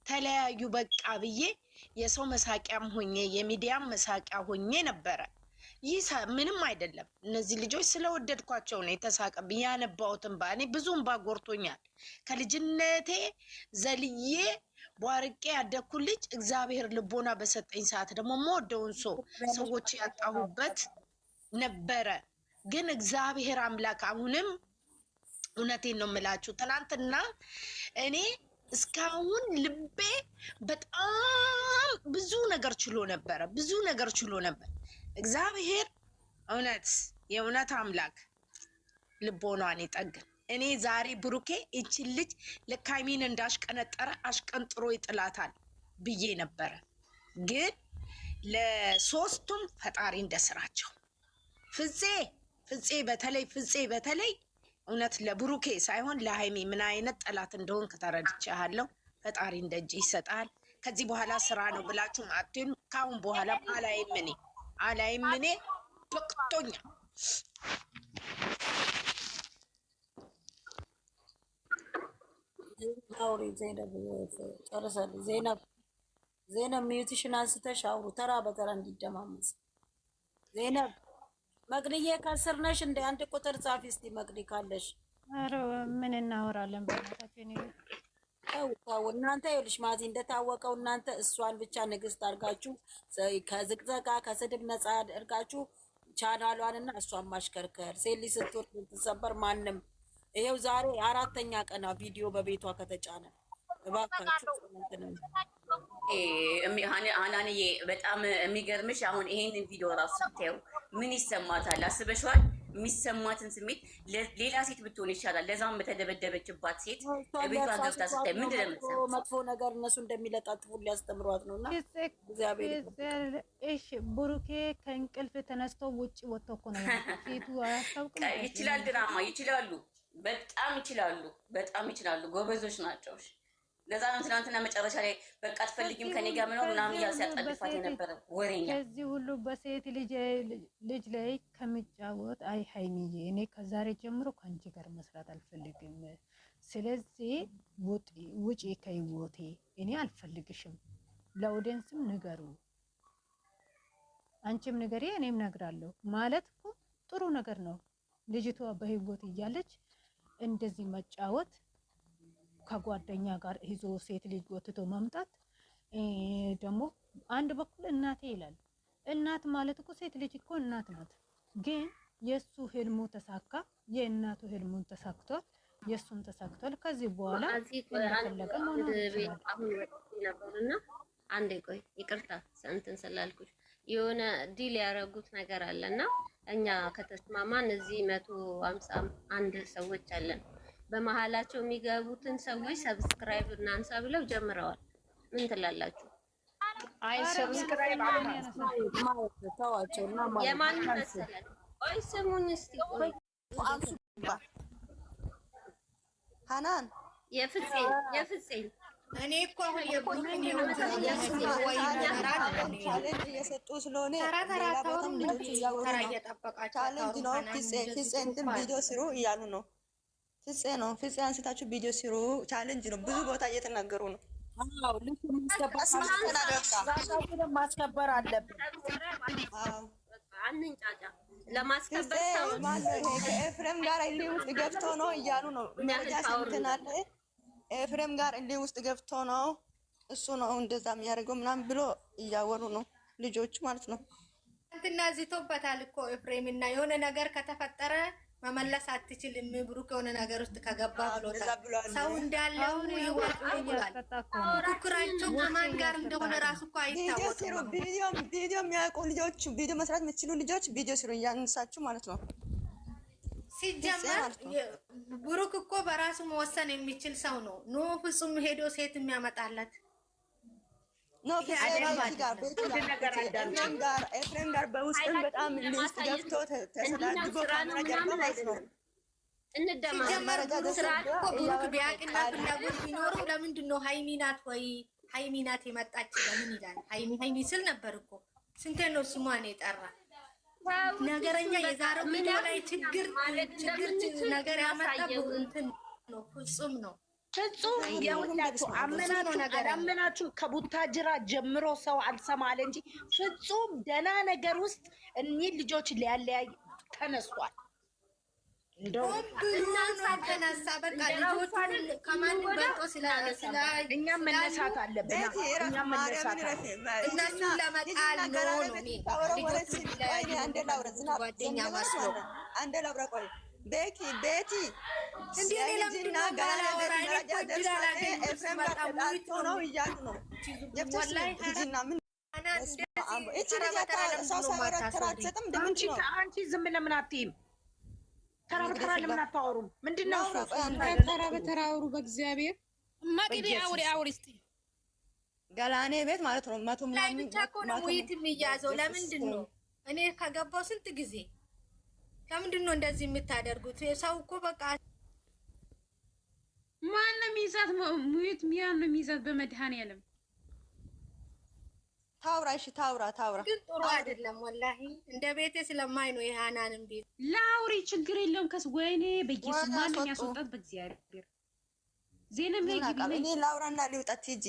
ተለያዩ በቃ ብዬ የሰው መሳቂያም ሆኜ የሚዲያም መሳቂያ ሆኜ ነበረ። ይህ ምንም አይደለም። እነዚህ ልጆች ስለወደድኳቸው ነው የተሳቀብኝ። ያነባሁትን እኔ ብዙ እንባ ጎርቶኛል። ከልጅነቴ ዘልዬ ቧርቄ ያደግኩ ልጅ እግዚአብሔር ልቦና በሰጠኝ ሰዓት ደግሞ የምወደውን ሰዎች ያጣሁበት ነበረ። ግን እግዚአብሔር አምላክ አሁንም እውነቴን ነው የምላችሁ፣ ትናንትና እኔ እስካሁን ልቤ በጣም ብዙ ነገር ችሎ ነበረ፣ ብዙ ነገር ችሎ ነበር። እግዚአብሔር የእውነት አምላክ ልቦናን ይጠግን። እኔ ዛሬ ብሩኬ ይችን ልጅ ለካይሚን እንዳሽቀነጠረ አሽቀንጥሮ ይጥላታል ብዬ ነበረ። ግን ለሶስቱም ፈጣሪ እንደስራቸው ፍፄ በተለይ እውነት ለብሩኬ ሳይሆን ለሃይሚ ምን አይነት ጠላት እንደሆን ከተረድቻለሁ። ፈጣሪ እንደጅ ይሰጣል። ከዚህ በኋላ ስራ ነው ብላችሁ አትዩን። ካሁን በኋላ አላይም እኔ በቅቶኛ። አውሪ ዜናብ ሚዩትሽን አንስተሽ አውሩ፣ ተራ በተራ እንዲደማመስ። ዜናብ መቅድዬ ከስር ነሽ እንደ አንድ ቁጥር ጻፊ እስቲ መቅዲ ካለሽ። ኧረ ምን እናወራለን በእናታችን። ተው እናንተ ይኸውልሽ ማዚ እንደታወቀው እናንተ እሷን ብቻ ንግስት አድርጋችሁ ከዝቅዘቃ ከስድብ ነፃ አድርጋችሁ ቻናሏንና እሷን ማሽከርከር ሴሊ ስትወርድ ትሰበር ማንም ይሄው ዛሬ 4ኛ ቀና ቪዲዮ በቤቷ ከተጫነ እባካችሁ ሀናንዬ በጣም የሚገርምሽ አሁን ይሄንን ቪዲዮ ራሱ ስታየው ምን ይሰማታል አስበሽዋል? የሚሰማትን ስሜት ሌላ ሴት ብትሆን ይሻላል። ለዛም በተደበደበችባት ሴት ቤቷ ገብታ ስታይ ምንድን ነው የምትሰማው? መጥፎ ነገር እነሱ እንደሚለጣጥፉ ሊያስተምሯት ነውና እሺ ብሩኬ ከእንቅልፍ ተነስቶ ውጭ ወጥቶ እኮ ነው ፊቱ አያስታውቅም። ይችላል፣ ድራማ ይችላሉ፣ በጣም ይችላሉ። ጎበዞች ናቸው። ለዛ ነው ትናንትና መጨረሻ ላይ በቃ አትፈልጊም ከኔ ጋር ምናምን እያለ ሲያጣድፋት የነበረ ወሬኛ። ከዚህ ሁሉ በሴት ልጅ ላይ ከሚጫወት አይ ሃይሚዬ እኔ ከዛሬ ጀምሮ ከአንቺ ጋር መስራት አልፈልግም። ስለዚህ ውጪ ከህይወቴ፣ እኔ አልፈልግሽም። ለኦዲየንስም ንገሩ፣ አንቺም ንገሪ፣ እኔም ነግራለሁ ማለት እኮ ጥሩ ነገር ነው። ልጅቷ በህይወት እያለች እንደዚህ መጫወት ከጓደኛ ጋር ይዞ ሴት ልጅ ወጥቶ መምጣት ደግሞ አንድ በኩል እናቴ ይላል። እናት ማለት እኮ ሴት ልጅ እኮ እናት ናት። ግን የሱ ህልሙ ተሳካ፣ የእናቱ ህልሙን ተሳክቷል፣ የሱን ተሳክቷል። ከዚህ በኋላ እንደፈለገ መሆን ነበርና አንዴ ቆይ ይቅርታ እንትን ስላልኩሽ የሆነ ዲል ያደረጉት ነገር አለና እኛ ከተስማማን እዚህ 151 ሰዎች አለን። በመሃላቸው የሚገቡትን ሰዎች ሰብስክራይብ እናንሳ ብለው ጀምረዋል። ምን ትላላችሁ? አይ ሰብስክራይብ ተዋቸውና የማን መሰለን? ቆይ ስሙኝ እስቲ ቆይ ሀናን የፍፄ እኔ እኮ አሁን የቡሩክን ቻሌንጅ እየሰጡ ስለሆነ ሌላ ቦታም ልጆቹ እያወሩ ነው። ቻሌንጅ ነው ፍፄ እንትን ቪዲዮ ስሩ እያሉ ነው። ፍፄ አንስታችሁ ቪዲዮ ስሩ ቻሌንጅ ነው። ብዙ ቦታ እየተናገሩ ነው። አዎ ልክ ማስከበር አለብን። አንንጫጫ ለማስከበር ሰው ኤፍሬም ጋር እልህ ውስጥ ገብቶ ነው እያሉ ነው። መረጃ ሰምተናል። ኤፍሬም ጋር እልህ ውስጥ ገብቶ ነው እሱ ነው እንደዛ የሚያደርገው ምናምን ብሎ እያወሩ ነው ልጆቹ ማለት ነው። እንትና ዝቶበታል እኮ ኤፍሬም እና የሆነ ነገር ከተፈጠረ መመለስ አትችልም። ብሩክ የሆነ ነገር ውስጥ ከገባ ብሎታል። ሰው እንዳለው ይወጣል። ፉክራቸው ከማን ጋር እንደሆነ ራሱ እኮ አይታወቅም። ቪዲዮ የሚያውቁ ልጆች ቪዲዮ መስራት የምትችሉ ልጆች ቪዲዮ ስሩ እያነሳችሁ ማለት ነው። ሲጀመር ብሩክ እኮ በራሱ መወሰን የሚችል ሰው ነው። ኖ ፍጹም ሄዶ ሴት የሚያመጣለት ኤፍሬም ጋር በውስጥም በጣም ልስጥ ገብቶ ተሰዳድጎ ካሜራ ጀርባ ማለት ነው። ሲጀመር ስርዓት እኮ ብሩክ ቢያቅና ፍላጎት ቢኖረው ለምንድን ነው ሃይሚ ናት የመጣች ለምን ይላል? ሃይሚ ስል ነበር እኮ ስንቴ ነው ስሟን የጠራ ነገረኛ። የዛሬው ቪዲዮ ላይ ችግር ነገር ያመጣ እንትን ነው ፍጹም ነው። ፍጹም የሁላችሁ አመናችሁ አላመናችሁ ከቡታጅራ ጀምሮ ሰው አልሰማለ እንጂ ፍጹም ደህና ነገር ውስጥ እኒህ ልጆች ሊያለያይ ተነስቷል። እንደው እናንተ ተነሳ በቃ ልጆቹ ከማንም በልጦ እኛም መነሳት አለብን። እኛም መነሳት አለብን። እነሱ ለመጣል ነው ጓደኛ መስሎ አንደ ላውራ ቆይ ቤቲ እንዴ ለምንድን ነው ባላወራ ኤፍሬም ጋር ተጣልቶ ነው እያሉ ነው ወላሂ ሂጂና ምን አንቺ ዝም ለምን አትይም? ተራ በተራ ለምን አታወሩም? ምንድነው እሱ? ተራ በተራ አውሩ። በእግዚአብሔር ማቅዲ አውሪ እስቲ ገላኔ ቤት ማለት ነው። መቶ ምናምን ብቻ እኮ ነው ሙይት የሚያዘው። ለምንድን ነው እኔ ከገባው ስንት ጊዜ ለምንድን ነው እንደዚህ የምታደርጉት? ሰው እኮ በቃ ማንም ይዛት ሙይት ሚያን ነው የሚይዛት በመድኃኒዓለም ታውራ። እሺ ታውራ ግን ጥሩ አይደለም ወላሂ። እንደ ቤቴ ስለማይ ነው የሃናንም ቤት ላውሪ ችግር የለውም። ከስ ወይኔ በኢየሱስ ማንም ያስወጣት በእግዚአብሔር ዜናም ላይ ግቢ እኔ ላውራና ሊውጣት ሂጂ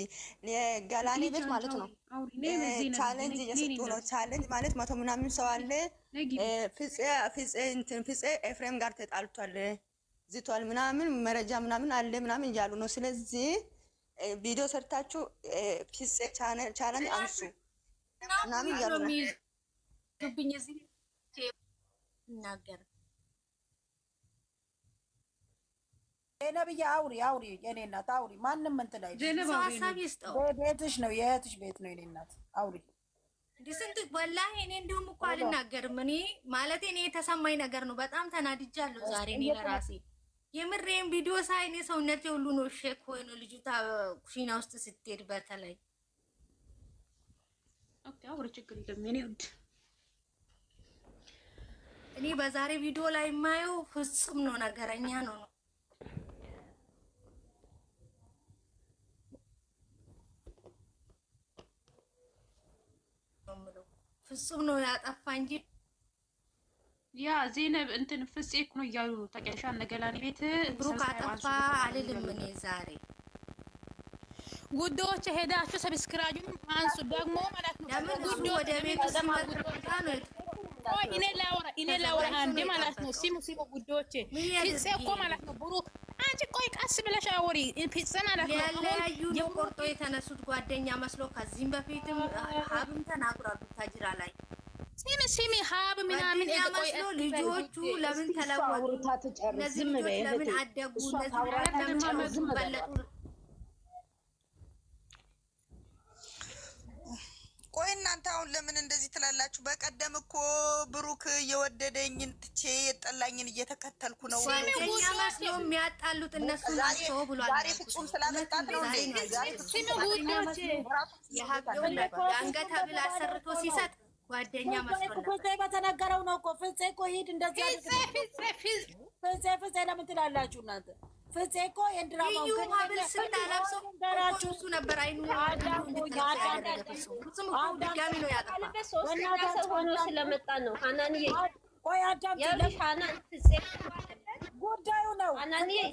ገላኔ ቤት ማለት ነው። ቻሌንጅ እየሰጡ ነው። ቻሌንጅ ማለት መቶ ምናምን ሰው አለ። ፍፄ ኤፍሬም ጋር ተጣልቷል ዝቷል ምናምን መረጃ ምናምን አለ ምናምን እያሉ ነው። ስለዚህ ቪዲዮ ሰርታችሁ ፍፄ ቻሌንጅ አንሱ ምናምን እያሉ ነው። ግብኝ እዚህ ይናገር ነብይ አውሪ የኔ እናት አውሪ። ማንም እንትን አይደለም። ሀሳብ ይስጠው። ቤትሽ ነው የእህትሽ ቤት ነው የኔ እናት አውሪ። እንዴ ስንት ወላሂ እኔ እንደውም እኮ አልናገርም። እኔ ማለት እኔ የተሰማኝ ነገር ነው። በጣም ተናድጃለሁ ዛሬ እኔ ለራሴ የምሬን ቪዲዮ ሳይ እኔ ሰውነቴ ሁሉ ነው ሼክ ሆኖ ልጅቷ ኩሽና ውስጥ ስትሄድ በተለይ ኦኬ አውሪ ችግር የለም የኔ ውድ። እኔ በዛሬ ቪዲዮ ላይ የማየው ፍጹም ነው ነገረኛ ነው። ፍጹም ነው ያጠፋ እንጂ ያ ዜነብ እንትን ፍፄ እኮ ነው እያሉ ነው። ታውቂያለሽ ገላኔ ቤት ብሩክ አጠፋ አልልም እኔ ዛሬ ውዶች ሄዳችሁ ሰብስክራይብ አንሱ ደግሞ ማለት ነው። ለምን ጉዶ ወደ ቤት ስለማጥፋ ነው። እኔ ላውራ አንዴ ማለት ነው። ሲሙ ውዶች ፍፄ እኮ ማለት ነው ብሩክ አንቺ ቆይ ቀስ ብለሽ አውሪ። ፍፄ ማለት ነው ያለያዩ ነው ቆርጦ የተነሱት ጓደኛ መስሎ ከዚህም በፊትም ሀብም ተናግሯል ቡታጅራ ላይ ሲሚ ሀብ ምናምን ቆይ ልጆቹ ለምን ተለወጡ? እነዚህ ልጆች ለምን አደጉ? እነዚህ ለምን በለጡ? ቆይ እናንተ አሁን ለምን እንደዚህ ትላላችሁ? በቀደም እኮ ብሩክ የወደደኝን ትቼ የጠላኝን እየተከተልኩ ነው። ጓደኛ መስሎ የሚያጣሉት እነሱ ናቸው ብሏል። ዛሬ ፍጹም ስላመጣት ነው እንዴ? ዛሬ የአንገት ሐብል አሰርቶ ሲሰጥ ጓደኛ መስሎ ፍፄ በተነገረው ነው እኮ። ፍፄ እኮ ሂድ እንደዚህ ፍፄ ለምን ትላላችሁ እናንተ? ፍፄ እኮ የድራማው ሐብል ስታለብሶ እሱ ነበር አይኑ ድጋሚ ነው ያጠፋ ሆኖ ስለመጣ ነው። ሀናንዬ ቆይ አዳምጪ። ሀናን ፍፄ ጉዳዩ ነው።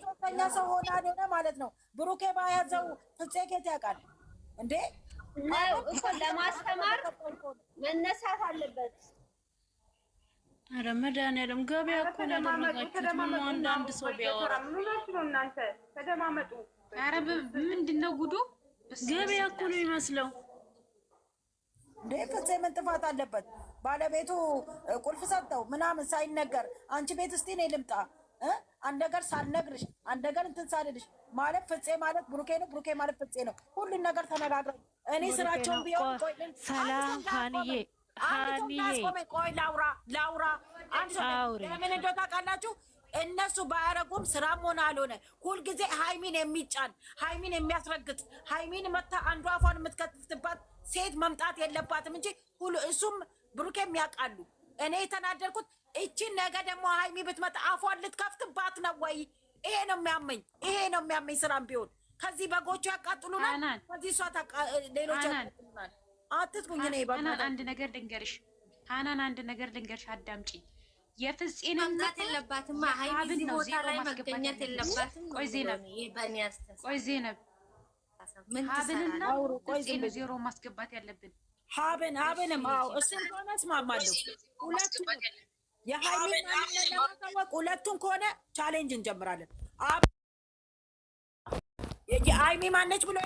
ሶስተኛ ሰው ሆና ሆነ ማለት ነው። ብሩኬ ባያዘው ፍፄ ኬት ያውቃል እንዴ? ነው እኮ ለማስተማር መነሳት አለበት። ኧረ መድኃኒዓለም ገበያ እኮ ነው ያደረጋችሁት። ምነው አንዳንድ ሰው ቢያወራ ምናችሁ ነው እናንተ ተደማመጡ። ኧረ ምንድነው ጉዱ? ገበያ እኮ ነው የሚመስለው። እንዴ ፍፄ ምን ጥፋት አለበት? ባለቤቱ ቁልፍ ሰጠው ምናምን ሳይነገር አንቺ ቤት እስቲ እኔ ልምጣ አንድ ነገር ሳልነግርሽ አንድ ነገር እንትን ሳልልሽ ማለት ፍፄ ማለት ብሩኬ ነው፣ ብሩኬ ማለት ፍፄ ነው። ሁሉን ነገር ተነጋግረን እኔ ስራቸውን ቢሆን ቆይ ሰላም ሀኒዬ ቆይ ላውራ አንድ ሰው ለምን እንደው ታውቃላችሁ? እነሱ ባያረጉም ስራም ሆነ አልሆነ ሁልጊዜ ሃይሚን የሚጫን ሃይሚን የሚያስረግጥ ሃይሚን መታ አንዱ አፏን የምትከፍትባት ሴት መምጣት የለባትም እንጂ ሁሉ እሱም ብሩኬም ያውቃሉ። እኔ የተናደርኩት እቺን ነገ ደግሞ ሃይሚ ብትመጣ አፏን ልትከፍትባት ነው ወይ? ይሄ ነው የሚያመኝ። ስራም ቢሆን ከዚህ በጎቹ ያቃጥሉናል፣ ከዚህ እሷ ሌሎች ያቃጥሉናል። አትጥሩኝ። እኔ ሀናን አንድ ነገር ልንገርሽ፣ አዳምጪ። የፍፄን መምጣት የለባትም። ሀይሚ እዚህ ቦታ ላይ መገኘት የለባትም። ቆይ ዜነብ ቆይ ዜነብ ሀብንና ፍፄን ዜሮ ማስገባት ያለብን ሀብንም አዎ እሱን ከሆነ እስማማለሁ። ሁለቱም የሀይሚን ማንነት ለማሳወቅ ሁለቱን ከሆነ ቻሌንጅ እንጀምራለን። የሀይሚ ማነች ብሎ